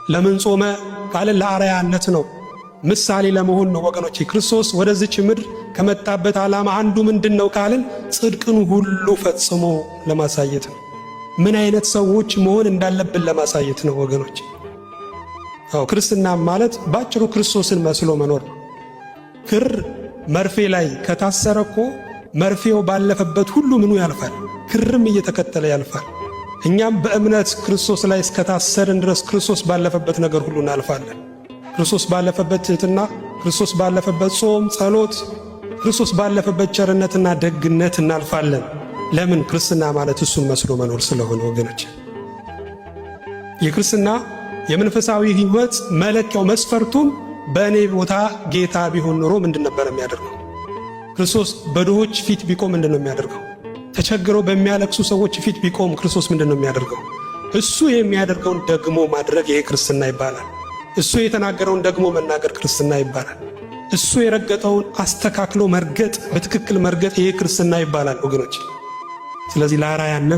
ለምን ጾመ ካለ ለአርአያነት ነው፣ ምሳሌ ለመሆን ነው። ወገኖቼ ክርስቶስ ወደዚች ምድር ከመጣበት ዓላማ አንዱ ምንድነው ካልን ጽድቅን ሁሉ ፈጽሞ ለማሳየት ነው። ምን አይነት ሰዎች መሆን እንዳለብን ለማሳየት ነው ወገኖቼ። ክርስትና ማለት ባጭሩ ክርስቶስን መስሎ መኖር ነው። ክር መርፌ ላይ ከታሰረኮ መርፌው ባለፈበት ሁሉ ምኑ ያልፋል፣ ክርም እየተከተለ ያልፋል። እኛም በእምነት ክርስቶስ ላይ እስከታሰርን ድረስ ክርስቶስ ባለፈበት ነገር ሁሉ እናልፋለን። ክርስቶስ ባለፈበት ትሕትና፣ ክርስቶስ ባለፈበት ጾም፣ ጸሎት፣ ክርስቶስ ባለፈበት ቸርነትና ደግነት እናልፋለን። ለምን? ክርስትና ማለት እሱን መስሎ መኖር ስለሆነ ወገኖች። የክርስትና የመንፈሳዊ ሕይወት መለኪያው መስፈርቱም በእኔ ቦታ ጌታ ቢሆን ኖሮ ምንድን ነበር የሚያደርገው? ክርስቶስ በድሆች ፊት ቢቆም ምንድን ነው የሚያደርገው? ተቸግረው በሚያለቅሱ ሰዎች ፊት ቢቆም ክርስቶስ ምንድን ነው የሚያደርገው? እሱ የሚያደርገውን ደግሞ ማድረግ ይሄ ክርስትና ይባላል። እሱ የተናገረውን ደግሞ መናገር ክርስትና ይባላል። እሱ የረገጠውን አስተካክሎ መርገጥ፣ በትክክል መርገጥ ይሄ ክርስትና ይባላል ወገኖች። ስለዚህ ለአርአያነት